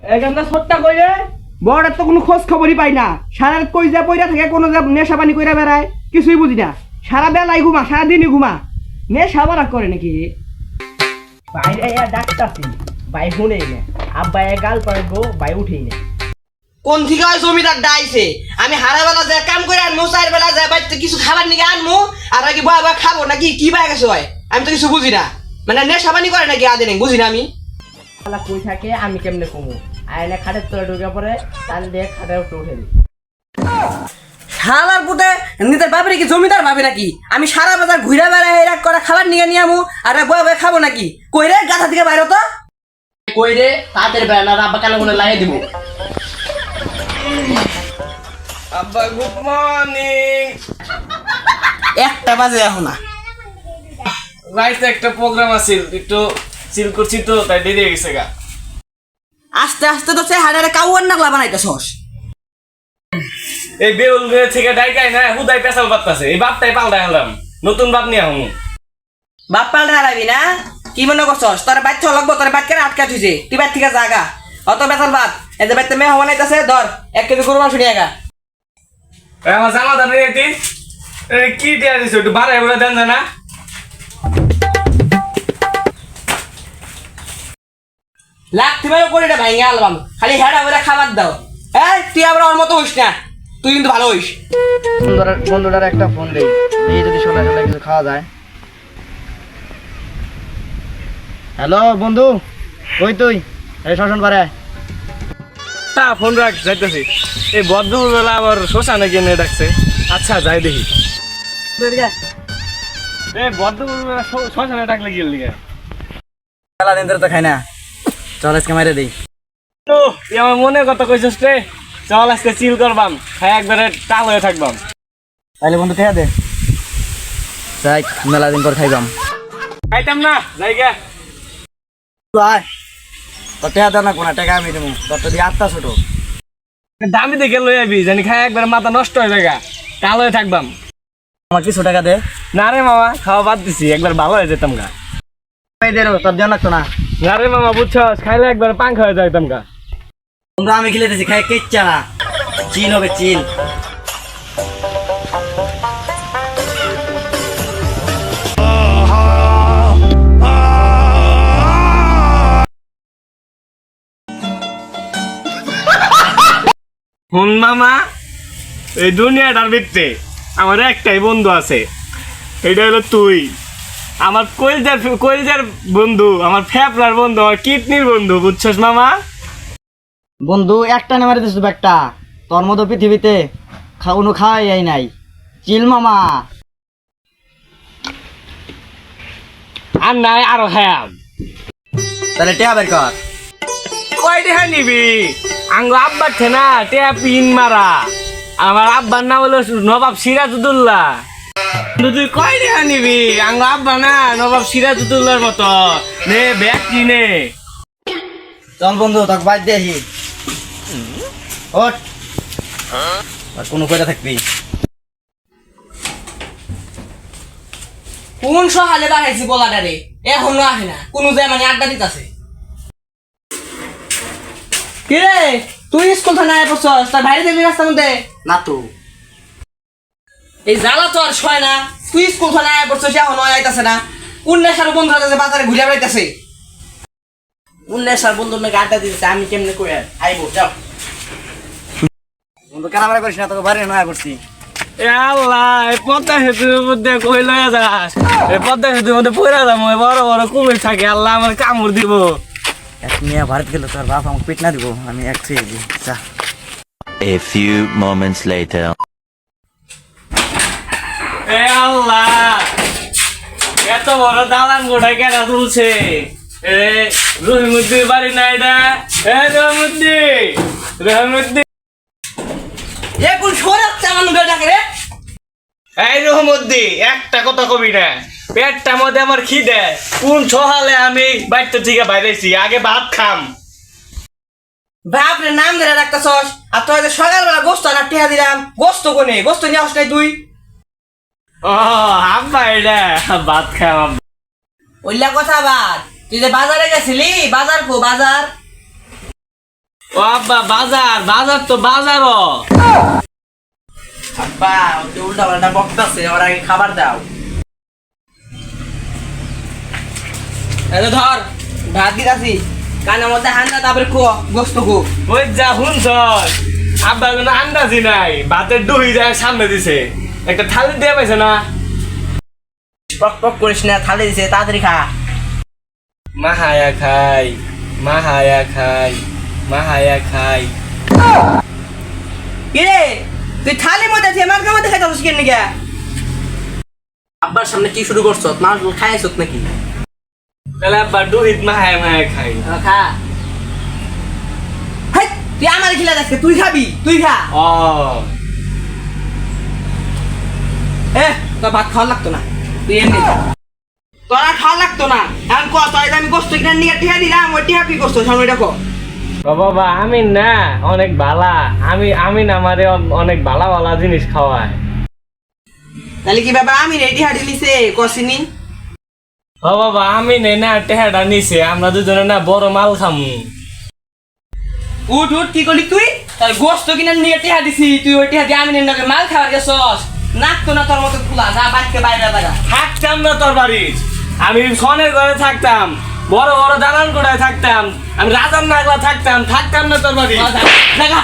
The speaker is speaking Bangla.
এখানটা ছোট্টা কইরে বড়ের তো কোনো খোঁজ খবরই পাই না। সারা রাত কই যা পইরা থাকে, কোনো যা নেশা পানি কইরা বেড়ায়, কিছুই বুঝি না। সারা বেলায় ঘুমা, সারাদিনই ঘুমা, নেশা বাড়া করে নাকি? বাইরে ডাক্তারছি, ভাই শুনেই না, আব্বা গাল পারে গো, ভাই উঠেই না। কোন থেকে ওই জমিদার ডাইছে? আমি হারা বেলা যায় কাম করে আনমু, চার বেলা যায় বাড়িতে কিছু খাবার নিয়ে আনমু, আর নাকি বয় বয় খাবো নাকি কি পাই গেছে হয়? আমি তো কিছু বুঝি না। মানে নেশা পানি করে নাকি আদে নেই, বুঝি না আমি। কই থাকে আমি কেমনে কমু? আয়না খাটের তলে ঢুকে পড়ে, টান দিয়ে খাটের উপরে উঠে দিই। শালার পুতে নিজের বাপরে কি জমিদার ভাবে নাকি? আমি সারা বাজার ঘুরে বেড়াই এরাক করে খাবার নিয়ে নিয়ে আমু, আর বয়ে বয়ে খাবো নাকি? কই রে গাথা থেকে বাইরে তো কই রে তাদের বেলা আব্বা কানে মনে লাগিয়ে দিব। আব্বা গুড মর্নিং। 1টা বাজে এখন না, রাইতে একটা প্রোগ্রাম আছে, একটু চিল করছি তো তাই দেরি হয়ে গেছে গা। আস্তে আস্তে তো চেহারারে কাউয়ার নাগলা বানাইতেছস। এই বেউল থেকে ডাইকাই না হুদাই পেছাল পাত্তাছে, এই বাপটাই পাল্টাই হলাম, নতুন বাপ নিয়ে হমু। বাপ পাল্টা হারাবি না? কি মনে করছস তোর বাচ্চা লাগবো? তোর বাচ্চা আটকা থুইছে, তুই বাড়ি থেকে জাগা। অত বেতাল বাদ, এই যে বাড়িতে মেয়ে হওয়া নাইতেছে, ধর 1 কেজি গরু মাংস নিয়ে গা। আমার জামা দাঁড়ি এটি কি দেওয়া দিছো, একটু বাড়াই বলে দেন না। লাগতে পারে করে এটা ভাঙে আলবাম, খালি হেডা করে খাবার দাও। এই তুই আবার ওর মতো হইস না, তুই কিন্তু ভালো হইস। বন্ধুটার একটা ফোন দেই, এই যদি সোনা সোনা কিছু খাওয়া যায়। হ্যালো বন্ধু, কই তুই? এই শাসন পারে তা ফোন রাখ, যাইতেছি। এই বদ্ধবেলা আবার শ্মশানে গিয়ে নিয়ে ডাকছে। আচ্ছা যাই দেখি। এই বদ্ধবেলা শ্মশানে ডাকলে গিয়ে লিগে খেলা দিন ধরে তো খাই না, চল আজকে মাইরে দিই। তো আমার মনে কথা কইছস রে, চল আজকে চিল করবাম, খাই একবারে টাল হয়ে থাকবাম। তাহলে বন্ধু খেয়া দে, যাই মেলা দিন পর খাইবাম। খাইতাম না জায়গা আয় তোর টেহা দেয় না, কোনা টাকা আমি দেবো, তোর তো দিয়ে 8টা ছোট। দামি দেখে লই আবি, জানি খাই একবারে মাথা নষ্ট হয়ে জায়গা, টাল হয়ে থাকবাম। আমার কিছু টাকা দে। না রে মামা, খাওয়া বাদ দিছি, একবার ভালো হয়ে যেতাম গা। তোর দেওয়া লাগতো না। না রে মামা, বুঝছস, খাইলে একবার পাঙ্খা হয়ে যাইতাম গা। বন্ধু আমি খেলে দিছি, খাই কেচ্চা না, চিল হবে চিল। হুন মামা, এই দুনিয়াটার ভিতরে আমার একটাই বন্ধু আছে, এটা হলো তুই। আমার কলজার বন্ধু, আমার ফেফড়ার বন্ধু, আমার কিডনির বন্ধু, বুঝছস মামা? বন্ধু একটা নামারে দিস একটা, তোর মতো পৃথিবীতে কোনো খাওয়াই নাই, চিল মামা। আর নাই আরো হ্যাম। তাহলে টেহা বের কর। কয় টাকা নিবি? আঙ্গ আব্বার না টেয়া পিন মারা, আমার আব্বার নাম হলো নবাব সিরাজউদ্দৌলা। তুই কয় টাকা নিবি? আঙ্গ আব্বা না নবাব সিরাজউদ্দৌলার মতো, নে ব্যাগ কিনে। চল বন্ধু তোকে বাদ দিয়ে আসি, ওঠ আর কোনো কইরা থাকবি। কোন সহালে বাড়াইছি বলাটারে, এখনো আসে না, কোন যায় মানে আড্ডা দিতেছে। কিরে তুই স্কুল থানায় পড়ছস, তার বাইরে দেখবি রাস্তার মধ্যে না? তো এই জ্বালা তো আর সয় না, তুই স্কুল থানায় পড়ছস এখনো আইতাছে না। উন্নেশার বন্ধুরা যাচ্ছে বাজারে ঘুরে বেড়াইতেছে, উন্নেশার বন্ধুর নাকি আড্ডা দিতেছে, আমি কেমনে কই আইবো? যাও বন্ধু, কারামারা করিস না, তোকে বাড়ি নয়া করছি। এ আল্লাহ, এই পদ্মা সেতুর মধ্যে কই লয়ে যাস? এই পদ্মা সেতুর মধ্যে পড়ে যাবো, বড় বড় কুমির থাকে, আল্লাহ আমার কামড় দিব। এক মিয়া ভারত গেল, তোর বাপ আমাকে পিট না দিব, আমি এক ছেড়ে দিই। A few moments later. এ আল্লাহ, এত বড় দালান গোটায় কেনা তুলছে? এ রহিমুদ্দির বাড়ি না এটা? এ রহিমুদ্দিন এ কোন সরাত চালান ডাকে রে? এই রহমদ্দি, একটা কথা কবি না, পেটটা মধ্যে আমার খিদে, কোন সহালে আমি বাড়িতে থেকে বাইরেছি, আগে ভাত খাম। বাপরে নাম ধরে রাখতেছস, আর তোর সকালবেলা গোস্ত না টেহা দিলাম, গোস্ত কোনে? গোস্ত নিয়ে আস নাই তুই? ও আব্বা, এটা ভাত খাম। ওইলা কথা বাদ, তুই যে বাজারে গেছিলি, বাজার কো বাজার? ও আব্বা বাজার বাজার তো বাজারও। আব্বা ওকে উল্টা পাল্টা বকতাছে, ওর আগে খাবার দাও। এই যে ধর ভাত দিতাছি, কানের মধ্যে হান্না, তারপরে কো গোস্ত কো। ওই যা শুনছ আব্বা কোনো আন্দাজি নাই, ভাতের ডুহি যায় সামনে দিছে, একটা থালি দিয়ে পাইছে না। পক পক করিস না, থালে দিছে, তাড়াতাড়ি খা। মাহায়া খাই মাহায়া খাই মাহায়া খাই। কি রে তুই থালির মধ্যে আছে, মার্কের মধ্যে খাইতাছিস কেন নিগা? আব্বার সামনে কি শুরু করছ? মাছ খাইছ নাকি? তাহলে আব্বা ডুহিত মাহায়া মাহায়া খাই। খা। হাই তুই আমার খিলা দেখছে, তুই খাবি, তুই খা। ও তোর ভাত খাওয়া লাগতো না, তুই এমনি খা। তোর আর খাওয়া লাগতো না। এখন ক তোর আমি গোস্ত কিনা নিয়ে টিহা দিলাম, ওই টিহা কি করছো সামনে দেখো। ও বাবা আমি না অনেক ভালা, আমি না আমারে অনেক ভালা ভালা জিনিস খাওয়ায়। তাহলে কি ব্যাপার, আমি রেডি হাড়ি লিছে কষিনি? ও বাবা আমি নেই না টেহাটা নিছে, আমরা দুজনে না বড় মাল খামু। উঠ উঠ, কি করলি তুই? তার গোস্ত কিনা নিয়ে টিহা দিছি, তুই ওই টিহা দিয়ে আমি নাকি মাল খাওয়ার গেছস? নাকতো না তোর মতো খোলা, যা বাইকে বাইরে লাগা। থাকতাম না তোর বাড়ির, আমি সনের ঘরে থাকতাম, বড় বড় দালান কোঠায় থাকতাম, আমি রাজার নাগলা থাকতাম না তোর বাড়ি। দেখা